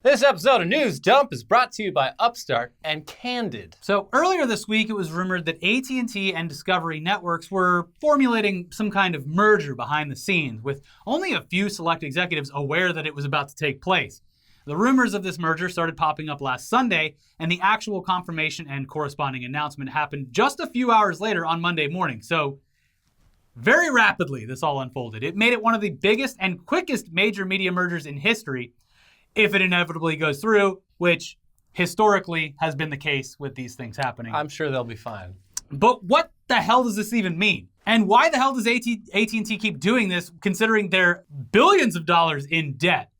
This episode of News Dump is brought to you by Upstart and Candid. So earlier this week, it was rumored that AT&T and Discovery Networks were formulating some kind of merger behind the scenes, with only a few select executives aware that it was about to take place. The rumors of this merger started popping up last Sunday, and the actual confirmation and corresponding announcement happened just a few hours later on Monday morning. So very rapidly, this all unfolded. It made it one of the biggest and quickest major media mergers in history, if it inevitably goes through, which historically has been the case with these things happening. I'm sure they'll be fine. But what the hell does this even mean? And why the hell does AT&T keep doing this, considering they're billions of dollars in debt?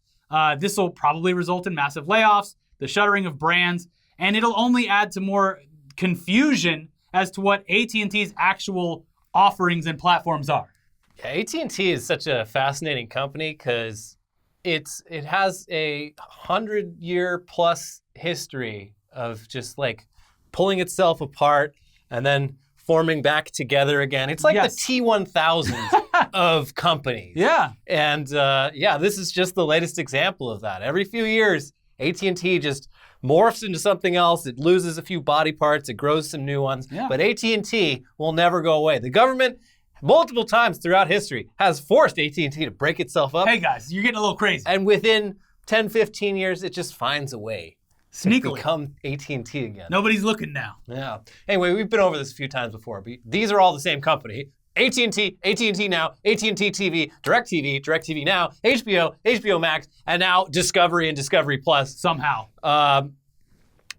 This will probably result in massive layoffs, the shuttering of brands, and it'll only add to more confusion as to what AT&T's actual offerings and platforms are. Yeah, AT&T is such a fascinating company because it has a 100-year plus history of just like pulling itself apart and then forming back together again. It's like the T-1000 of companies. Yeah. And this is just the latest example of that. Every few years, AT&T just morphs into something else. It loses a few body parts. It grows some new ones. Yeah. But AT&T will never go away. The government, multiple times throughout history, has forced AT&T to break itself up. Hey guys, you're getting a little crazy. And within 10, 15 years, it just finds a way Sneakily. to become AT&T again. Nobody's looking now. Yeah. Anyway, we've been over this a few times before, but these are all the same company. AT&T, AT&T Now, AT&T TV, DirecTV, DirecTV Now, HBO, HBO Max, and now Discovery and Discovery Plus. Somehow.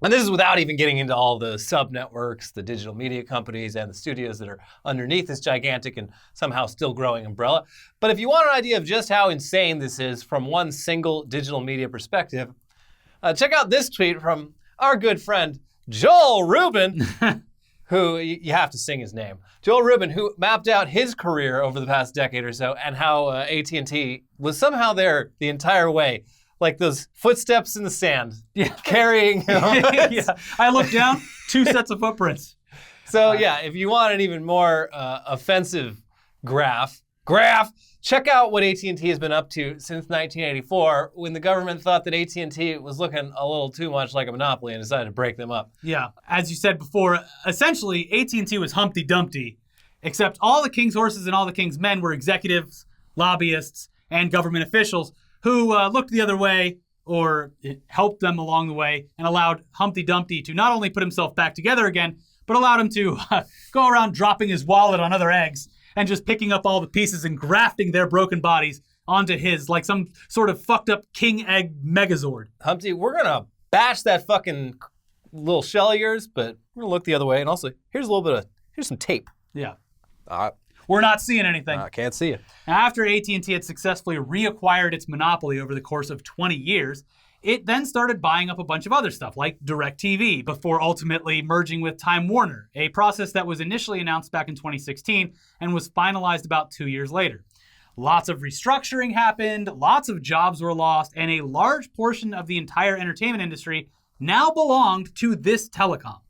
And this is without even getting into all the sub-networks, the digital media companies, and the studios that are underneath this gigantic and somehow still growing umbrella. But if you want an idea of just how insane this is from one single digital media perspective, check out this tweet from our good friend, Joel Rubin, who, you have to sing his name. Joel Rubin, who mapped out his career over the past decade or so and how AT&T was somehow there the entire way. Like those footsteps in the sand, carrying him. Yeah. I looked down, 2 sets of footprints. So if you want an even more offensive graph, check out what AT&T has been up to since 1984, when the government thought that AT&T was looking a little too much like a monopoly and decided to break them up. Yeah, as you said before, essentially AT&T was Humpty Dumpty, except all the king's horses and all the king's men were executives, lobbyists, and government officials who looked the other way or helped them along the way and allowed Humpty Dumpty to not only put himself back together again, but allowed him to go around dropping his wallet on other eggs and just picking up all the pieces and grafting their broken bodies onto his, like some sort of fucked up king egg megazord. Humpty, we're going to bash that fucking little shell of yours, but we're going to look the other way. And also, here's some tape. Yeah. We're not seeing anything. I can't see it. Now, after AT&T had successfully reacquired its monopoly over the course of 20 years, it then started buying up a bunch of other stuff, like DirecTV, before ultimately merging with Time Warner, a process that was initially announced back in 2016 and was finalized about 2 years later. Lots of restructuring happened, lots of jobs were lost, and a large portion of the entire entertainment industry now belonged to this telecom.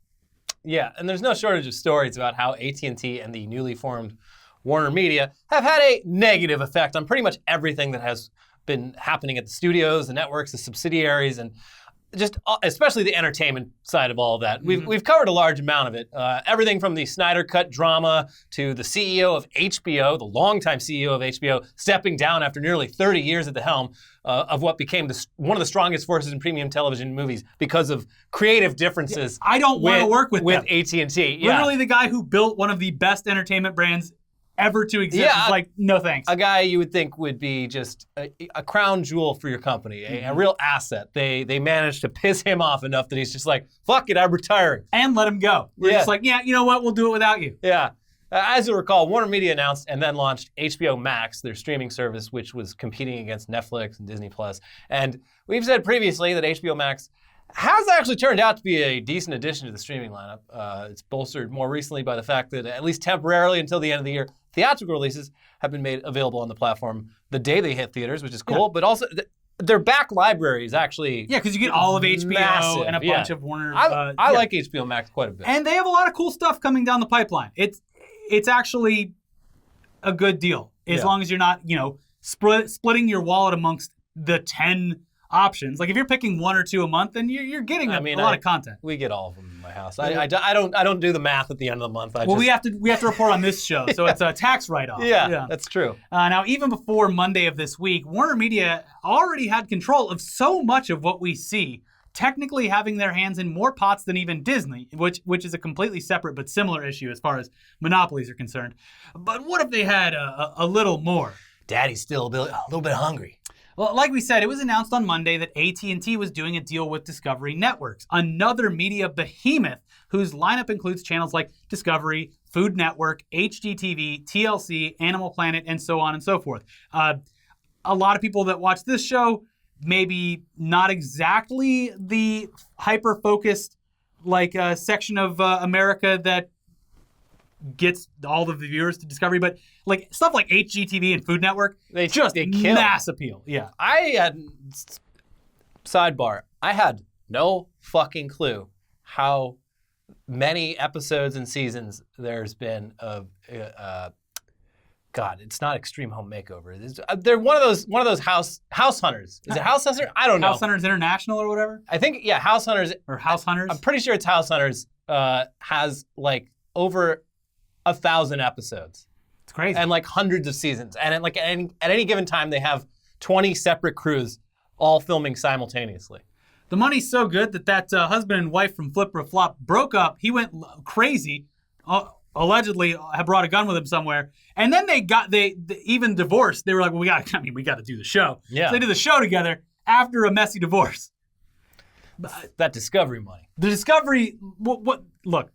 Yeah, and there's no shortage of stories about how AT&T and the newly formed Warner Media have had a negative effect on pretty much everything that has been happening at the studios, the networks, the subsidiaries, and just especially the entertainment side of all of that. We've covered a large amount of it. Everything from the Snyder Cut drama to the CEO of HBO, the longtime CEO of HBO, stepping down after nearly 30 years at the helm of what became one of the strongest forces in premium television movies because of creative differences. I don't want to work with them. AT&T. Yeah. Literally the guy who built one of the best entertainment brands ever to exist is like, no thanks. A guy you would think would be just a crown jewel for your company, a real asset. They managed to piss him off enough that he's just like, fuck it, I'm retiring. And let him go. We're just like, you know what, we'll do it without you. Yeah. As you'll recall, Warner Media announced and then launched HBO Max, their streaming service, which was competing against Netflix and Disney+. And we've said previously that HBO Max has actually turned out to be a decent addition to the streaming lineup. It's bolstered more recently by the fact that, at least temporarily until the end of the year, theatrical releases have been made available on the platform the day they hit theaters, which is cool. But also, their back library is actually because you get all of HBO massive, and a bunch of Warner. I like HBO Max quite a bit. And they have a lot of cool stuff coming down the pipeline. It's actually a good deal as long as you're not, splitting your wallet amongst the 10 options. Like if you're picking 1 or 2 a month, then you're getting a lot of content. We get all of them in my house. I don't do the math at the end of the month. We have to report on this show, so it's a tax write-off. Yeah, that's true. Now, even before Monday of this week, Warner Media already had control of so much of what we see, technically having their hands in more pots than even Disney, which is a completely separate but similar issue as far as monopolies are concerned. But what if they had a little more? Daddy's still a little bit hungry. Well, like we said, it was announced on Monday that AT&T was doing a deal with Discovery Networks, another media behemoth whose lineup includes channels like Discovery, Food Network, HGTV, TLC, Animal Planet, and so on and so forth. A lot of people that watch this show, maybe not exactly the hyper-focused section of America that gets all of the viewers to Discovery, but like stuff like HGTV and Food Network, they kill. Mass appeal. Yeah. Sidebar, I had no fucking clue how many episodes and seasons there's been of God, it's not Extreme Home Makeover. They're one of those house hunters. Is it House Hunters? I don't know. House Hunters International or whatever? I think, yeah, House Hunters. Or House Hunters? I'm pretty sure it's House Hunters. Has like over 1,000 episodes. It's crazy. And like hundreds of seasons. And at any given time, they have 20 separate crews all filming simultaneously. The money's so good that husband and wife from Flip or Flop broke up. He went crazy. Allegedly had brought a gun with him somewhere, and then they even divorced. They were like, "Well, we got to do the show." Yeah, so they did the show together after a messy divorce. That Discovery money. The Discovery. What? Look,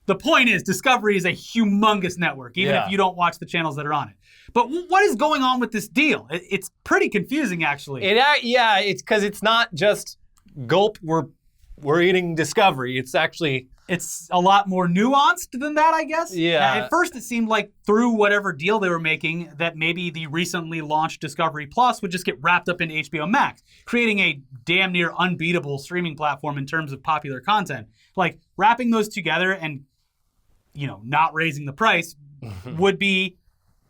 the point is, Discovery is a humongous network, even if you don't watch the channels that are on it. But what is going on with this deal? It's pretty confusing, actually. It's because it's not just gulp. We're eating Discovery. It's a lot more nuanced than that, I guess. Yeah. At first, it seemed like through whatever deal they were making, that maybe the recently launched Discovery Plus would just get wrapped up into HBO Max, creating a damn near unbeatable streaming platform in terms of popular content. Like, wrapping those together and, not raising the price would be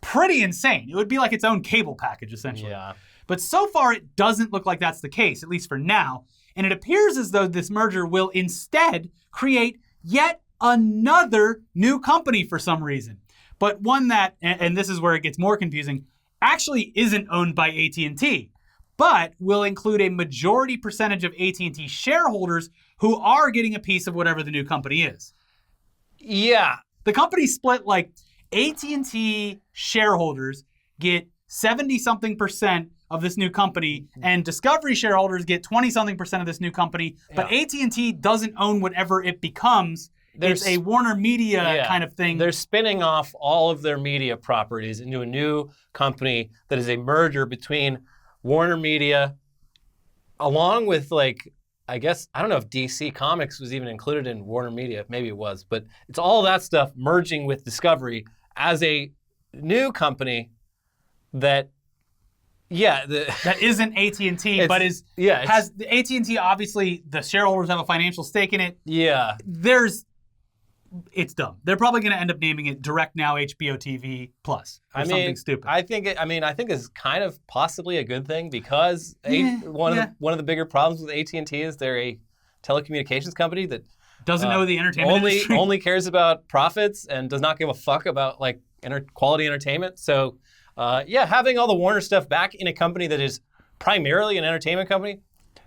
pretty insane. It would be like its own cable package, essentially. Yeah. But so far, it doesn't look like that's the case, at least for now. And it appears as though this merger will instead create yet another new company for some reason. But one that, and this is where it gets more confusing, actually isn't owned by AT&T, but will include a majority percentage of AT&T shareholders who are getting a piece of whatever the new company is. Yeah. The company split like AT&T shareholders get 70-something% of this new company, and Discovery shareholders get 20-something% of this new company, but AT&T doesn't own whatever it becomes. It's a Warner Media kind of thing. They're spinning off all of their media properties into a new company that is a merger between Warner Media, along with I guess, I don't know if DC Comics was even included in Warner Media. Maybe it was, but it's all that stuff merging with Discovery as a new company that that isn't AT&T, but has the AT&T, obviously the shareholders have a financial stake in it. Yeah. It's dumb. They're probably going to end up naming it Direct Now HBO TV Plus or something stupid. I think it's kind of possibly a good thing because one of the bigger problems with AT&T is they're a telecommunications company that doesn't know the entertainment industry. Only cares about profits and does not give a fuck about quality entertainment. So having all the Warner stuff back in a company that is primarily an entertainment company,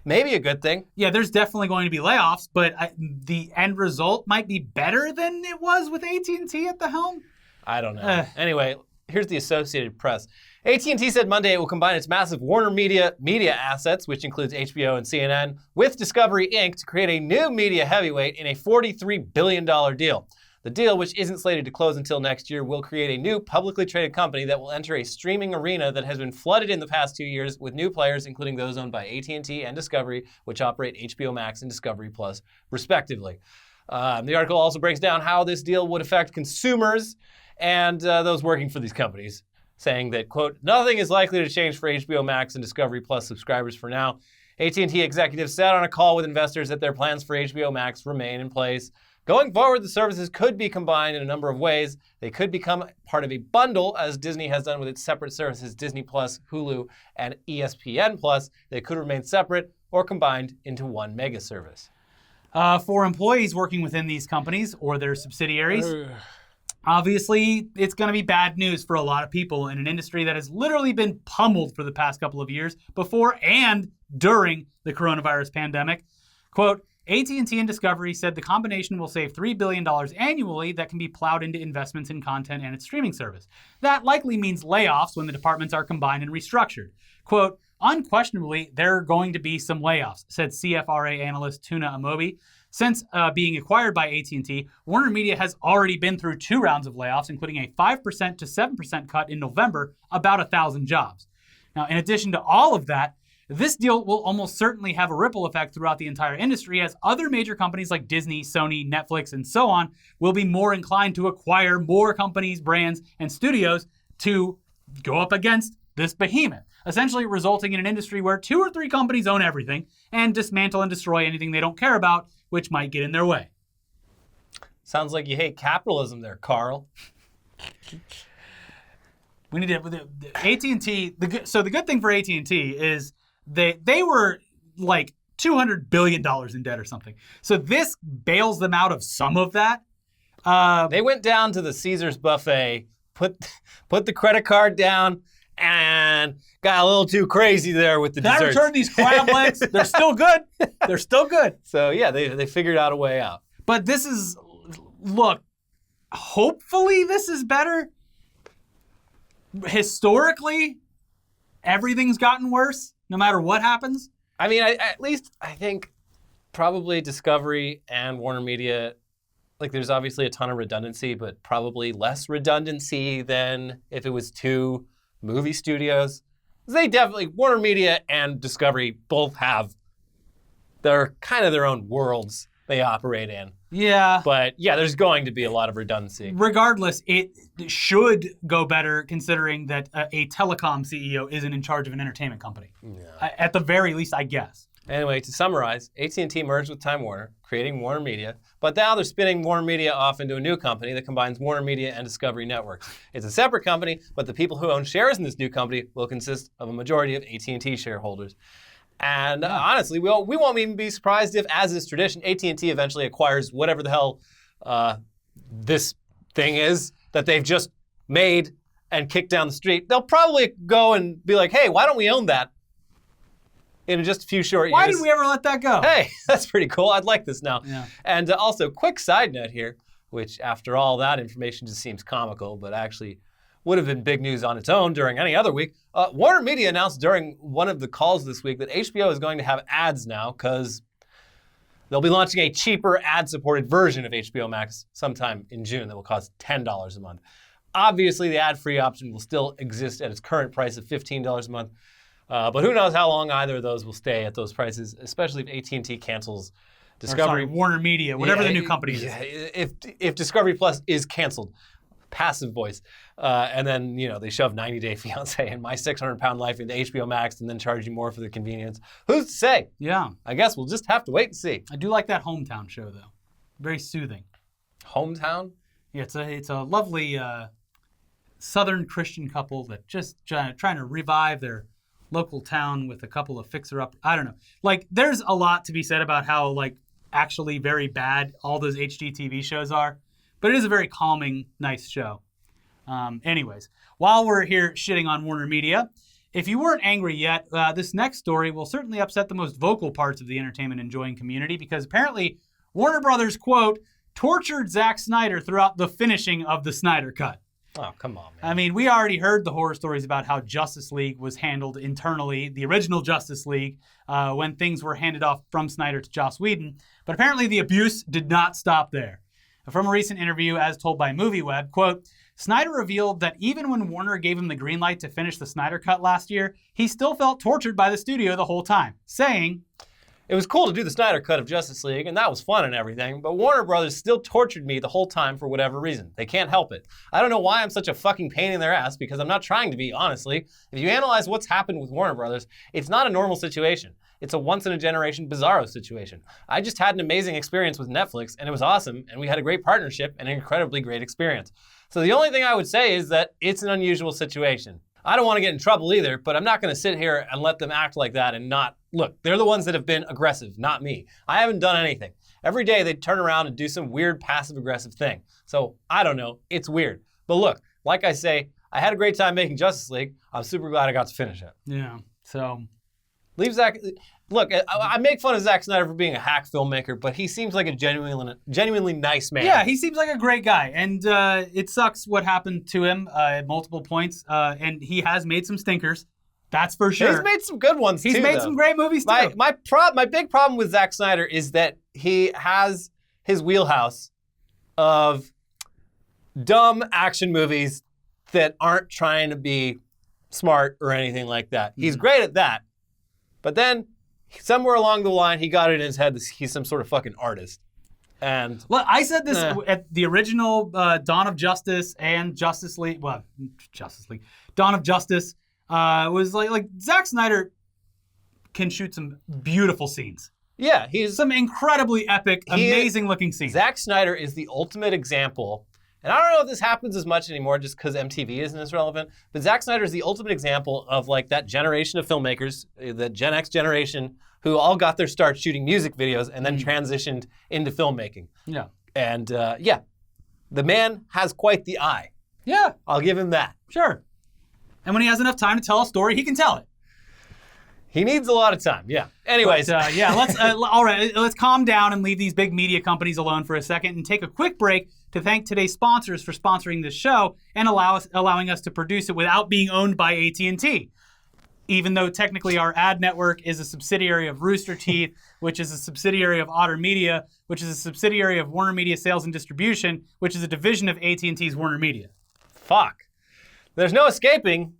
maybe a good thing. Yeah, there's definitely going to be layoffs, but the end result might be better than it was with AT&T at the helm. I don't know. Anyway, here's the Associated Press. AT&T said Monday it will combine its massive Warner media assets, which includes HBO and CNN, with Discovery Inc. to create a new media heavyweight in a $43 billion deal. The deal, which isn't slated to close until next year, will create a new publicly traded company that will enter a streaming arena that has been flooded in the past 2 years with new players, including those owned by AT&T and Discovery, which operate HBO Max and Discovery Plus, respectively. The article also breaks down how this deal would affect consumers and those working for these companies, saying that, quote, nothing is likely to change for HBO Max and Discovery Plus subscribers for now. AT&T executives said on a call with investors that their plans for HBO Max remain in place. Going forward, the services could be combined in a number of ways. They could become part of a bundle, as Disney has done with its separate services, Disney Plus, Hulu, and ESPN Plus. They could remain separate or combined into one mega service. For employees working within these companies or their subsidiaries, obviously, it's going to be bad news for a lot of people in an industry that has literally been pummeled for the past couple of years before and during the coronavirus pandemic. Quote, AT&T and Discovery said the combination will save $3 billion annually that can be plowed into investments in content and its streaming service. That likely means layoffs when the departments are combined and restructured. Quote, unquestionably, there are going to be some layoffs, said CFRA analyst Tuna Amobi. Since being acquired by AT&T, Warner Media has already been through 2 rounds of layoffs, including a 5% to 7% cut in November, about 1,000 jobs. Now, in addition to all of that, this deal will almost certainly have a ripple effect throughout the entire industry, as other major companies like Disney, Sony, Netflix, and so on will be more inclined to acquire more companies, brands, and studios to go up against this behemoth, essentially resulting in an industry where 2 or 3 companies own everything and dismantle and destroy anything they don't care about, which might get in their way. Sounds like you hate capitalism there, Carl. We need to AT&T. So the good thing for AT&T is they were like $200 billion in debt or something. So this bails them out of some of that. They went down to the Caesars buffet, put the credit card down, and got a little too crazy there with the desserts. Can I return these crab legs? They're still good. They're still good. So yeah, they figured out a way out. But this is, look, hopefully this is better. Historically, everything's gotten worse, no matter what happens. I mean, at least I think probably Discovery and Warner Media, like there's obviously a ton of redundancy, but probably less redundancy than if it was 2 movie studios. They definitely, Warner Media and Discovery both have their kind of their own worlds they operate in. Yeah. But yeah, there's going to be a lot of redundancy. Regardless, it should go better considering that a telecom CEO isn't in charge of an entertainment company. Yeah. At the very least, I guess. Anyway, to summarize, AT&T merged with Time Warner, creating Warner Media, but now they're spinning Warner Media off into a new company that combines Warner Media and Discovery Networks. It's a separate company, but the people who own shares in this new company will consist of a majority of AT&T shareholders. And honestly, we won't even be surprised if, as is tradition, AT&T eventually acquires whatever the hell this thing is that they've just made and kicked down the street. They'll probably go and be like, hey, why don't we own that in just a few short years? Why did we ever let that go? Hey, that's pretty cool. I'd like this now. Yeah. And also, quick side note here, which after all that information just seems comical, but actually would have been big news on its own during any other week. Warner Media announced during one of the calls this week that HBO is going to have ads now because they'll be launching a cheaper ad-supported version of HBO Max sometime in June that will cost $10 a month. Obviously, the ad-free option will still exist at its current price of $15 a month, but who knows how long either of those will stay at those prices, especially if AT&T cancels Discovery. Warner Media, whatever the new company is. If Discovery Plus is canceled. Passive voice. And then, they shove 90 Day Fiancé and My 600-Pound Life into HBO Max and then charge you more for the convenience. Who's to say? Yeah. I guess we'll just have to wait and see. I do like that Hometown show, though. Very soothing. Hometown? Yeah, it's a lovely Southern Christian couple that just trying to revive their local town with a couple of fixer-up. I don't know. Like, there's a lot to be said about how, actually very bad all those HGTV shows are. But it is a very calming, nice show. Anyways, while we're here shitting on Warner Media, if you weren't angry yet, this next story will certainly upset the most vocal parts of the entertainment-enjoying community because apparently Warner Brothers, quote, tortured Zack Snyder throughout the finishing of the Snyder Cut. Oh, come on, man. I mean, we already heard the horror stories about how Justice League was handled internally, the original Justice League, when things were handed off from Snyder to Joss Whedon. But apparently the abuse did not stop there. From a recent interview, as told by MovieWeb, quote, Snyder revealed that even when Warner gave him the green light to finish the Snyder Cut last year, he still felt tortured by the studio the whole time, saying, it was cool to do the Snyder Cut of Justice League, and that was fun and everything, but Warner Brothers still tortured me the whole time for whatever reason. They can't help it. I don't know why I'm such a fucking pain in their ass, because I'm not trying to be, honestly. If you analyze what's happened with Warner Brothers, it's not a normal situation. It's a once-in-a-generation bizarro situation. I just had an amazing experience with Netflix, and it was awesome, and we had a great partnership and an incredibly great experience. So the only thing I would say is that it's an unusual situation. I don't want to get in trouble either, but I'm not going to sit here and let them act like that and not... Look, they're the ones that have been aggressive, not me. I haven't done anything. Every day they turn around and do some weird passive-aggressive thing. So I don't know. It's weird. But look, like I say, I had a great time making Justice League. I'm super glad I got to finish it. Yeah, so... Leave Zack... Look, I make fun of Zack Snyder for being a hack filmmaker, but he seems like a genuinely nice man. Yeah, he seems like a great guy, and it sucks what happened to him at multiple points, and he has made some stinkers. That's for sure. He's made some good ones, too, He's made some great movies, too. My big problem with Zack Snyder is that he has his wheelhouse of dumb action movies that aren't trying to be smart or anything like that. He's great at that. But then, somewhere along the line, he got it in his head that he's some sort of fucking artist. And well, I said this at the original Dawn of Justice and Justice League. Well, Justice League. Dawn of Justice was like Zack Snyder can shoot some beautiful scenes. Yeah, he's some incredibly epic, amazing-looking scenes. Zack Snyder is the ultimate example. And I don't know if this happens as much anymore just because MTV isn't as relevant, but Zack Snyder is the ultimate example of like that generation of filmmakers, the Gen X generation, who all got their start shooting music videos and then transitioned into filmmaking. Yeah. And the man has quite the eye. Yeah. I'll give him that. Sure. And when he has enough time to tell a story, he can tell it. He needs a lot of time, yeah. Anyways. But, let's all right, let's calm down and leave these big media companies alone for a second and take a quick break to thank today's sponsors for sponsoring this show and allowing us to produce it without being owned by AT&T. Even though technically our ad network is a subsidiary of Rooster Teeth, which is a subsidiary of Otter Media, which is a subsidiary of Warner Media Sales and Distribution, which is a division of AT&T's Warner Media. Fuck. There's no escaping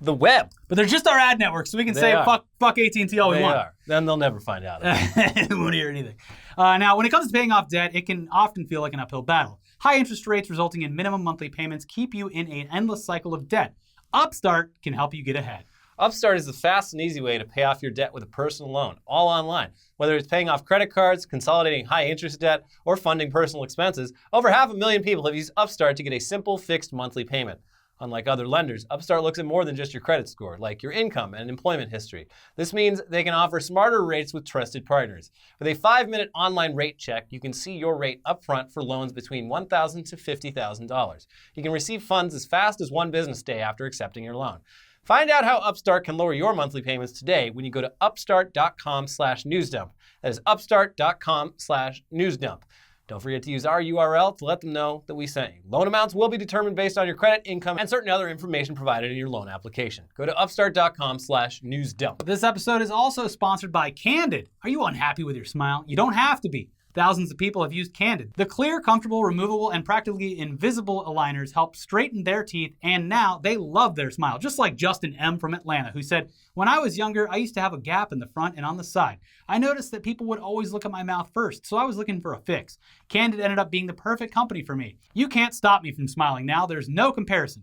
the web. But they're just our ad network, so we can say fuck AT&T all we want. Are. Then they'll never find out. They won't hear anything. Now, when it comes to paying off debt, it can often feel like an uphill battle. High interest rates resulting in minimum monthly payments keep you in an endless cycle of debt. Upstart can help you get ahead. Upstart is the fast and easy way to pay off your debt with a personal loan, all online. Whether it's paying off credit cards, consolidating high-interest debt, or funding personal expenses, over 500,000 people have used Upstart to get a simple, fixed monthly payment. Unlike other lenders, Upstart looks at more than just your credit score, like your income and employment history. This means they can offer smarter rates with trusted partners. With a 5-minute online rate check, you can see your rate upfront for loans between $1,000 to $50,000. You can receive funds as fast as 1 business day after accepting your loan. Find out how Upstart can lower your monthly payments today when you go to upstart.com/newsdump. That is upstart.com/newsdump. Don't forget to use our URL to let them know that we sent you. Loan amounts will be determined based on your credit, income, and certain other information provided in your loan application. Go to upstart.com/newsdump. This episode is also sponsored by Candid. Are you unhappy with your smile? You don't have to be. Thousands of people have used Candid. The clear, comfortable, removable, and practically invisible aligners help straighten their teeth, and now they love their smile. Just like Justin M. from Atlanta, who said, "When I was younger, I used to have a gap in the front and on the side. I noticed that people would always look at my mouth first, so I was looking for a fix. Candid ended up being the perfect company for me. You can't stop me from smiling now. There's no comparison.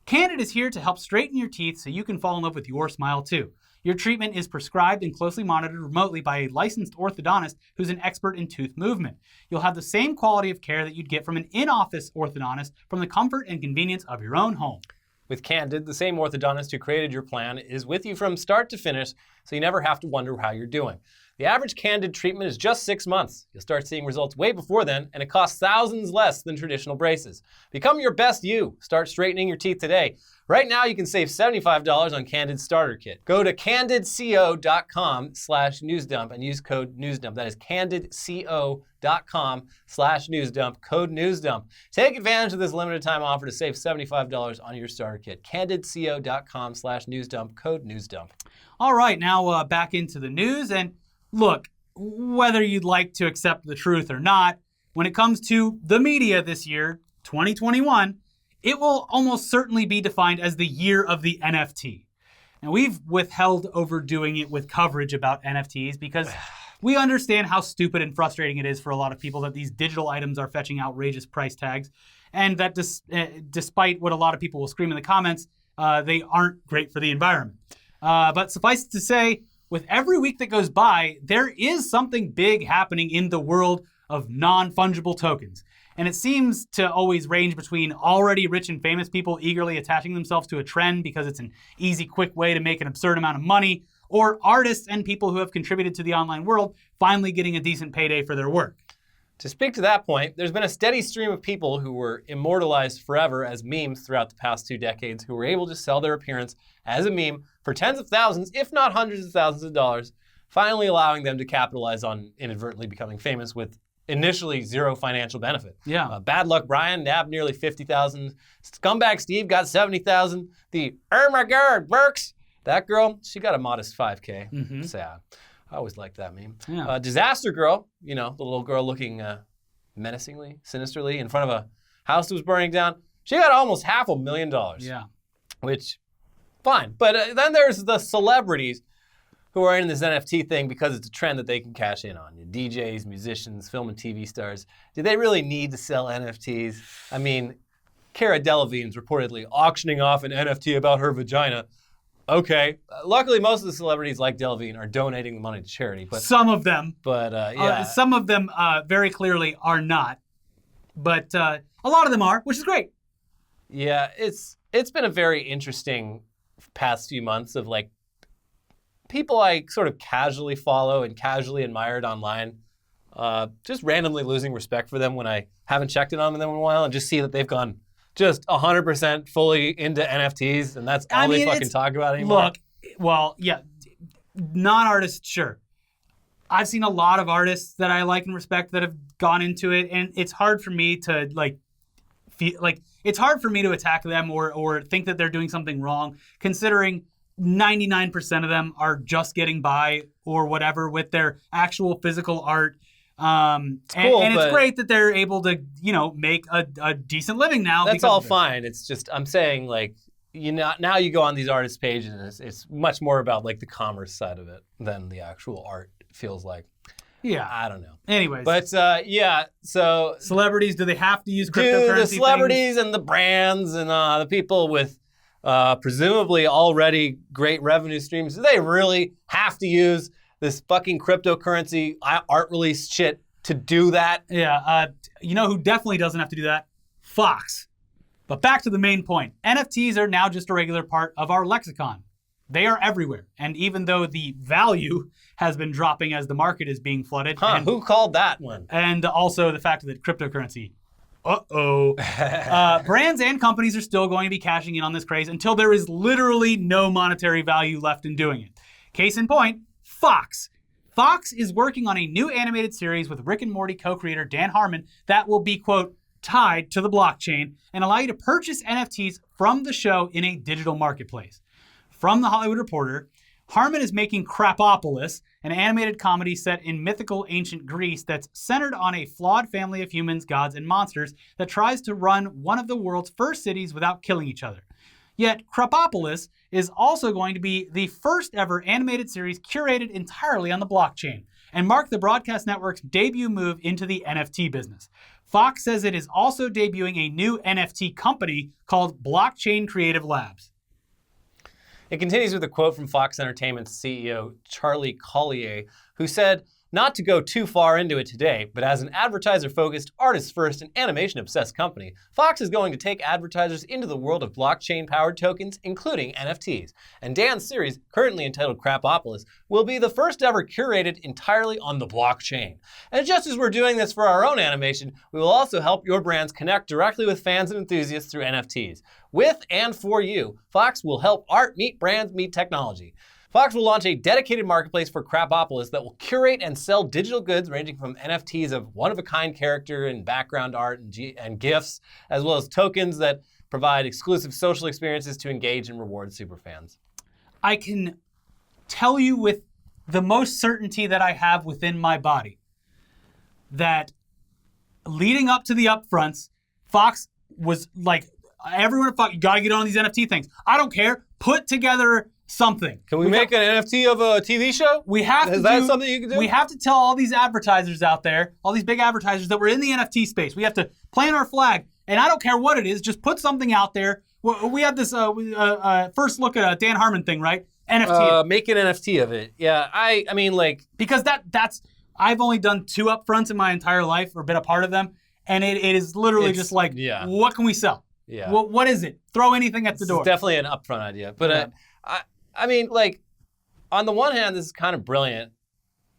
Candid is here to help straighten your teeth so you can fall in love with your smile too. Your treatment is prescribed and closely monitored remotely by a licensed orthodontist who's an expert in tooth movement. You'll have the same quality of care that you'd get from an in-office orthodontist from the comfort and convenience of your own home." With Candid, the same orthodontist who created your plan is with you from start to finish, so you never have to wonder how you're doing. The average Candid treatment is just 6 months. You'll start seeing results way before then, and it costs thousands less than traditional braces. Become your best you. Start straightening your teeth today. Right now, you can save $75 on Candid's starter kit. Go to candidco.com/newsdump and use code newsdump. That is candidco.com/newsdump, code newsdump. Take advantage of this limited time offer to save $75 on your starter kit. candidco.com/newsdump, code newsdump. All right, now back into the news. And look, whether you'd like to accept the truth or not, when it comes to the media this year, 2021, it will almost certainly be defined as the year of the NFT. Now, we've withheld overdoing it with coverage about NFTs because we understand how stupid and frustrating it is for a lot of people that these digital items are fetching outrageous price tags, and that despite what a lot of people will scream in the comments, they aren't great for the environment. But suffice it to say, with every week that goes by, there is something big happening in the world of non-fungible tokens. And it seems to always range between already rich and famous people eagerly attaching themselves to a trend because it's an easy, quick way to make an absurd amount of money, or artists and people who have contributed to the online world finally getting a decent payday for their work. To speak to that point, there's been a steady stream of people who were immortalized forever as memes throughout the past 2 decades who were able to sell their appearance as a meme for tens of thousands, if not hundreds of thousands of dollars, finally allowing them to capitalize on inadvertently becoming famous with initially zero financial benefit. Yeah. Bad Luck Brian nabbed nearly 50,000. Scumbag Steve got 70,000. The oh my god, Burks, that girl, she got a modest 5K. Mm-hmm. Sad. I always liked that meme. Yeah. Disaster Girl, you know, the little girl looking menacingly, sinisterly in front of a house that was burning down. She got almost $500,000. Yeah. Which, fine. But then there's the celebrities who are in this NFT thing because it's a trend that they can cash in on. DJs, musicians, film and TV stars. Do they really need to sell NFTs? I mean, Cara Delevingne's reportedly auctioning off an NFT about her vagina. Okay. Luckily, most of the celebrities like Delevingne are donating the money to charity. But some of them. But yeah. Some of them very clearly are not. But a lot of them are, which is great. Yeah, it's been a very interesting past few months of like people I sort of casually follow and casually admired online, just randomly losing respect for them when I haven't checked in on them in a while and just see that they've gone just 100% fully into NFTs, and that's all they fucking talk about anymore. Look, well, yeah, non-artists, sure. I've seen a lot of artists that I like and respect that have gone into it, and it's hard for me to it's hard for me to attack them or think that they're doing something wrong, considering 99% of them are just getting by or whatever with their actual physical art. It's cool, and it's great that they're able to, make a decent living now. That's all fine. It's just, I'm saying, like, now you go on these artists' pages and it's much more about like the commerce side of it than the actual art, it feels like. Yeah. I don't know. Anyways. But yeah, so. Celebrities, do they have to use cryptocurrency? Do the celebrities and the brands and the people with presumably already great revenue streams, do they really have to use this fucking cryptocurrency art release shit to do that? Yeah, you know who definitely doesn't have to do that? Fox. But back to the main point. NFTs are now just a regular part of our lexicon. They are everywhere. And even though the value has been dropping as the market is being flooded. Who called that one? And also the fact that cryptocurrency, brands and companies are still going to be cashing in on this craze until there is literally no monetary value left in doing it. Case in point, Fox. Fox is working on a new animated series with Rick and Morty co-creator Dan Harmon that will be, quote, tied to the blockchain and allow you to purchase NFTs from the show in a digital marketplace. From The Hollywood Reporter, Harmon is making Crapopolis, an animated comedy set in mythical ancient Greece that's centered on a flawed family of humans, gods, and monsters that tries to run one of the world's first cities without killing each other. Yet, Crapopolis is also going to be the first ever animated series curated entirely on the blockchain and mark the broadcast network's debut move into the NFT business. Fox says it is also debuting a new NFT company called Blockchain Creative Labs. It continues with a quote from Fox Entertainment's CEO, Charlie Collier, who said, "Not to go too far into it today, but as an advertiser-focused, artist-first, and animation-obsessed company, Fox is going to take advertisers into the world of blockchain-powered tokens, including NFTs. And Dan's series, currently entitled Crapopolis, will be the first ever curated entirely on the blockchain. And just as we're doing this for our own animation, we will also help your brands connect directly with fans and enthusiasts through NFTs. With and for you, Fox will help art meet brands meet technology. Fox will launch a dedicated marketplace for Crapopolis that will curate and sell digital goods ranging from NFTs of one-of-a-kind character and background art and GIFs, as well as tokens that provide exclusive social experiences to engage and reward superfans." I can tell you with the most certainty that I have within my body that leading up to the upfronts, Fox was like, everyone at Fox, you gotta get on these NFT things. I don't care. Put together something. Can we make an NFT of a TV show? Is that something you can do? We have to tell all these advertisers out there, all these big advertisers that we're in the NFT space. We have to plant our flag, and I don't care what it is. Just put something out there. We had this first look at a Dan Harmon thing, right? NFT. Make an NFT of it. Yeah, I mean, like, Because that's I've only done 2 upfronts in my entire life or been a part of them, and it is literally just like, what can we sell? Yeah. What is it? Throw anything at the door. It's definitely an upfront idea. But I mean, like, on the one hand, this is kind of brilliant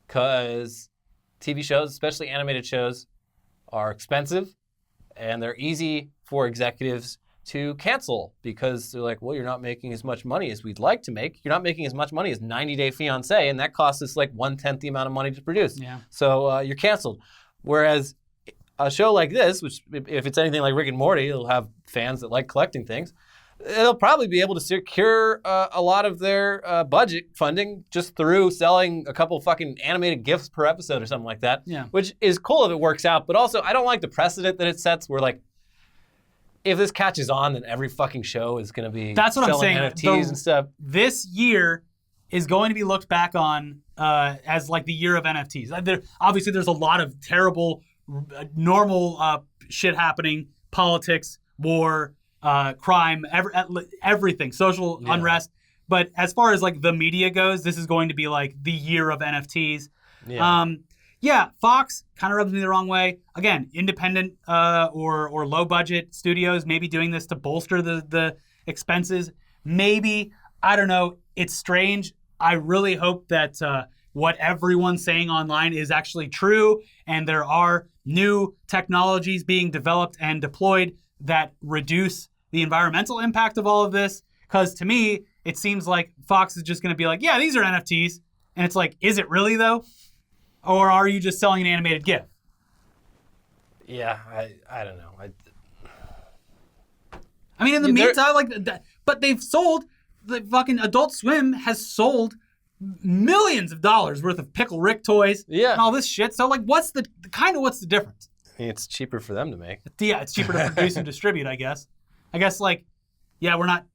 because TV shows, especially animated shows, are expensive and they're easy for executives to cancel because they're like, well, you're not making as much money as we'd like to make. You're not making as much money as 90 Day Fiancé, and that costs us like 1/10 the amount of money to produce. Yeah. So you're canceled. Whereas a show like this, which if it's anything like Rick and Morty, it'll have fans that like collecting things. They'll probably be able to secure a lot of their budget funding just through selling a couple fucking animated GIFs per episode or something like that. Yeah. Which is cool if it works out, but also I don't like the precedent that it sets where like, if this catches on, then every fucking show is going to be That's what I'm selling saying. NFTs and stuff. This year is going to be looked back on as like the year of NFTs. Obviously, there's a lot of terrible, normal shit happening, politics, war, crime, everything, social unrest. But as far as like the media goes, this is going to be like the year of NFTs. Yeah. Fox kind of rubs me the wrong way. Again, independent or low budget studios maybe doing this to bolster the expenses. Maybe, I don't know. It's strange. I really hope that what everyone's saying online is actually true and there are new technologies being developed and deployed that reduce the environmental impact of all of this. Because to me, it seems like Fox is just going to be like, yeah, these are NFTs. And it's like, is it really though? Or are you just selling an animated GIF? Yeah, I don't know. I mean, in the meantime, like, but they've sold, the fucking Adult Swim has sold millions of dollars worth of Pickle Rick toys and all this shit. So, like, what's the difference? I mean, it's cheaper for them to make. Yeah, it's cheaper to produce and distribute, I guess. I guess, like, yeah, we're not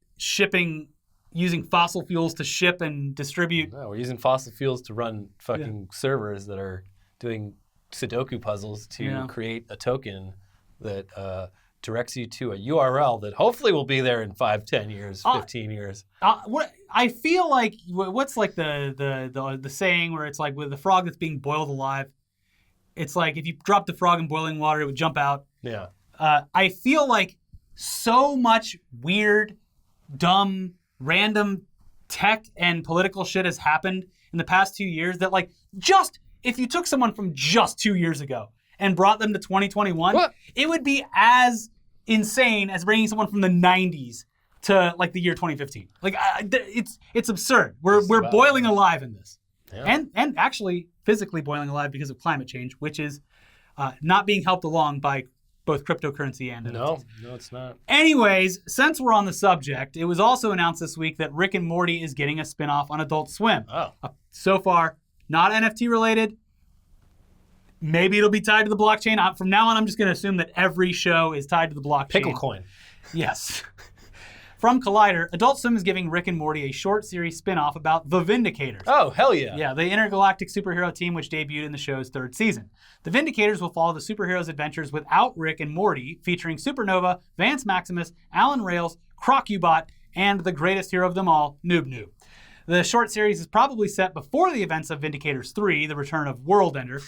using fossil fuels to ship and distribute. No, we're using fossil fuels to run fucking servers that are doing Sudoku puzzles to create a token that directs you to a URL that hopefully will be there in 5, 10 years, 15 years. What I feel like, what's like the saying where it's like with the frog that's being boiled alive, it's like if you drop the frog in boiling water, it would jump out. Yeah. I feel like so much weird, dumb, random tech and political shit has happened in the past 2 years that, like, just if you took someone from just 2 years ago and brought them to 2021, it would be as insane as bringing someone from the 90s to like the year 2015. Like, it's absurd. We're boiling alive in this, and actually physically boiling alive because of climate change, which is not being helped along by both cryptocurrency and NFTs. No, it's not. Anyways, since we're on the subject, it was also announced this week that Rick and Morty is getting a spinoff on Adult Swim. So far, not NFT related. Maybe it'll be tied to the blockchain. From now on, I'm just going to assume that every show is tied to the blockchain. Pickle coin. Yes. From Collider, Adult Swim is giving Rick and Morty a short series spin-off about the Vindicators. Oh, hell yeah. Yeah, the intergalactic superhero team which debuted in the show's 3rd season. The Vindicators will follow the superheroes' adventures without Rick and Morty, featuring Supernova, Vance Maximus, Alan Rails, Crocubot, and the greatest hero of them all, Noob Noob. The short series is probably set before the events of Vindicators 3, The Return of World Ender,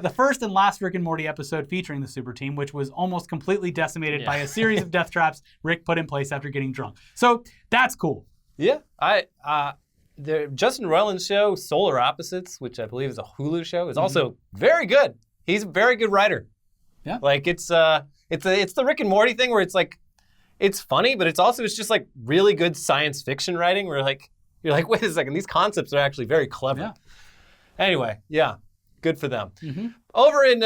the first and last Rick and Morty episode featuring the super team, which was almost completely decimated by a series of death traps Rick put in place after getting drunk. So that's cool. Yeah, the Justin Roiland's show, Solar Opposites, which I believe is a Hulu show, is also very good. He's a very good writer. Yeah, like it's the Rick and Morty thing where it's like it's funny, but it's just like really good science fiction writing. Where like you're like, wait a second, these concepts are actually very clever. Yeah. Anyway, yeah, good for them. Over in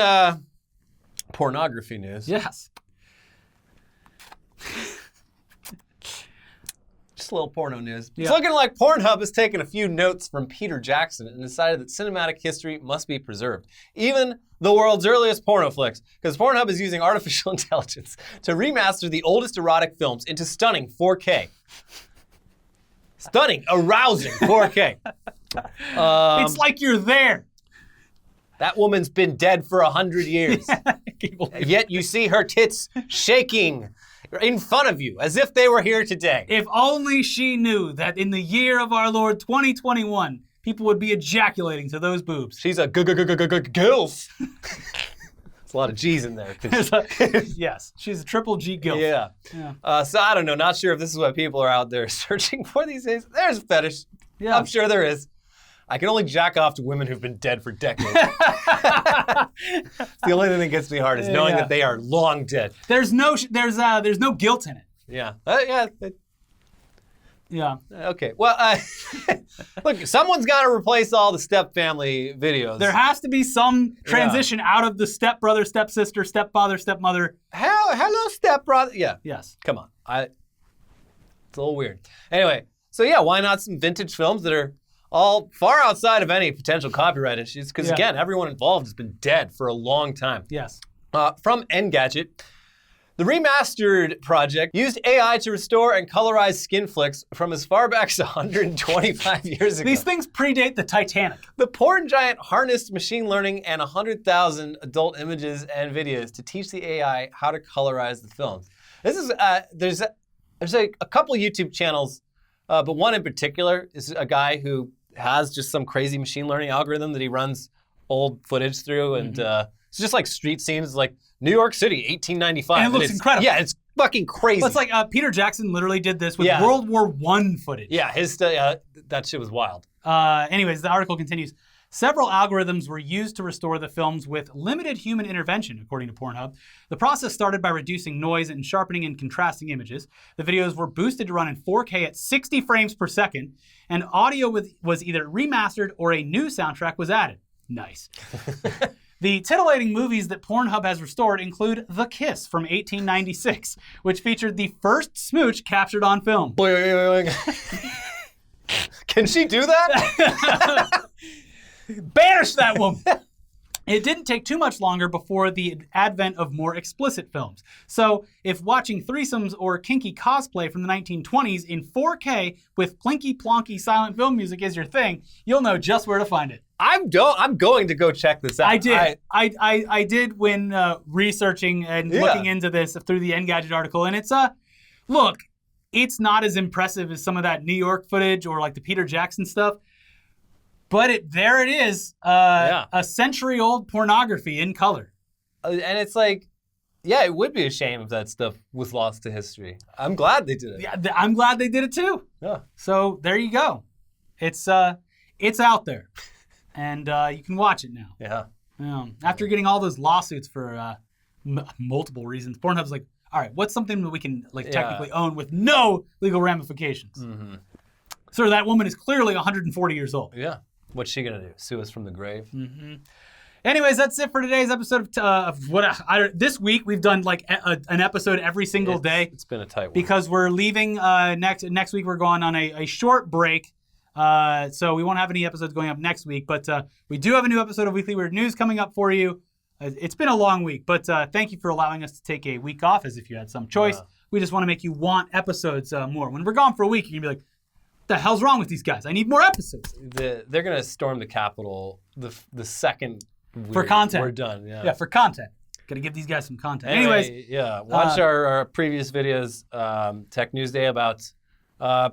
pornography news. Yes. Just a little porno news. Yeah. It's looking like Pornhub has taken a few notes from Peter Jackson and decided that cinematic history must be preserved. Even the world's earliest porno flicks, because Pornhub is using artificial intelligence to remaster the oldest erotic films into stunning 4K. Stunning, arousing 4K. It's like you're there. That woman's been dead for 100 years. Yet you see her tits shaking in front of you, as if they were here today. If only she knew that in the year of our Lord 2021, people would be ejaculating to those boobs. She's a gilf. There's a lot of G's in there. Yes, she's a triple G gilf. Yeah. So I don't know. Not sure if this is what people are out there searching for these days. There's a fetish. Yeah. I'm sure there is. I can only jack off to women who've been dead for decades. The only thing that gets me hard is knowing that they are long dead. There's no guilt in it. Yeah. Yeah. Okay. Well, look, someone's got to replace all the step family videos. There has to be some transition out of the stepbrother, stepsister, stepfather, stepmother. Hello, stepbrother. Yeah. Yes. Come on. It's a little weird. Anyway, so yeah, why not some vintage films that are all far outside of any potential copyright issues? Because again, everyone involved has been dead for a long time. Yes. From Engadget, the remastered project used AI to restore and colorize skin flicks from as far back as 125 years ago. These things predate the Titanic. The porn giant harnessed machine learning and 100,000 adult images and videos to teach the AI how to colorize the films. This is there's a couple YouTube channels, but one in particular is a guy who has just some crazy machine learning algorithm that he runs old footage through, and it's just like street scenes, like New York City, 1895. And it looks incredible. Yeah, it's fucking crazy. Well, it's like Peter Jackson literally did this with World War I footage. Yeah, that shit was wild. Anyways, the article continues. Several algorithms were used to restore the films with limited human intervention, according to Pornhub. The process started by reducing noise and sharpening and contrasting images. The videos were boosted to run in 4K at 60 frames per second, and audio was either remastered or a new soundtrack was added. Nice. The titillating movies that Pornhub has restored include The Kiss from 1896, which featured the first smooch captured on film. Can she do that? Banish that woman! It didn't take too much longer before the advent of more explicit films. So if watching threesomes or kinky cosplay from the 1920s in 4K with plinky plonky silent film music is your thing, you'll know just where to find it. I'm going to go check this out. I did. I did when researching and looking into this through the Engadget article, and it's look, it's not as impressive as some of that New York footage or like the Peter Jackson stuff. But there it is, a century-old pornography in color. And it's like, yeah, it would be a shame if that stuff was lost to history. I'm glad they did it. Yeah, I'm glad they did it too. Yeah. So there you go. It's out there, and you can watch it now. Yeah. After getting all those lawsuits for multiple reasons, Pornhub's like, all right, what's something that we can technically own with no legal ramifications? Mm-hmm. So that woman is clearly 140 years old. Yeah. What's she gonna do? Sue us from the grave? Mm-hmm. Anyways, that's it for today's episode of this week. We've done like an episode every single day. It's been a tight one because we're leaving next week. We're going on a short break, so we won't have any episodes going up next week. But we do have a new episode of Weekly Weird News coming up for you. It's been a long week, but thank you for allowing us to take a week off, as if you had some choice. We just want to make you want episodes more. When we're gone for a week, you're gonna be like, the hell's wrong with these guys? I need more episodes. They're going to storm the Capitol the second for content. We're done. Yeah, for content. Got to give these guys some content. Anyways, Anyways, watch our previous videos, Tech News Day, about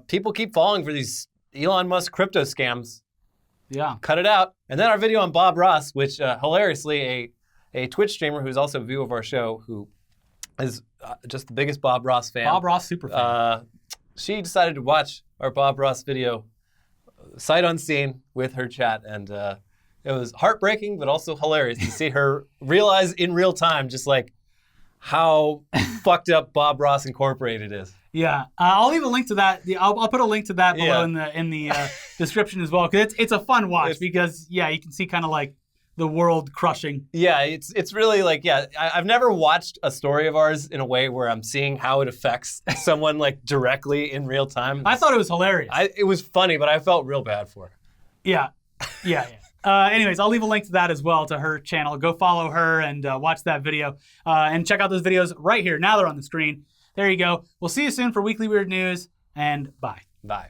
people keep falling for these Elon Musk crypto scams. Yeah. Cut it out. And then our video on Bob Ross, which hilariously a Twitch streamer who's also a viewer of our show, who is just the biggest Bob Ross fan. Bob Ross super fan. She decided to watch our Bob Ross video sight unseen with her chat, and it was heartbreaking but also hilarious to see her realize in real time just like how fucked up Bob Ross Incorporated is. Yeah, I'll leave a link to that. I'll put a link to that below in the description as well, because it's a fun watch because you can see kind of like the world crushing. Yeah, it's really like, I've never watched a story of ours in a way where I'm seeing how it affects someone like directly in real time. I thought it was hilarious. It was funny, but I felt real bad for her. Yeah. Anyways, I'll leave a link to that as well, to her channel. Go follow her and watch that video. And check out those videos right here. Now they're on the screen. There you go. We'll see you soon for Weekly Weird News, and bye. Bye.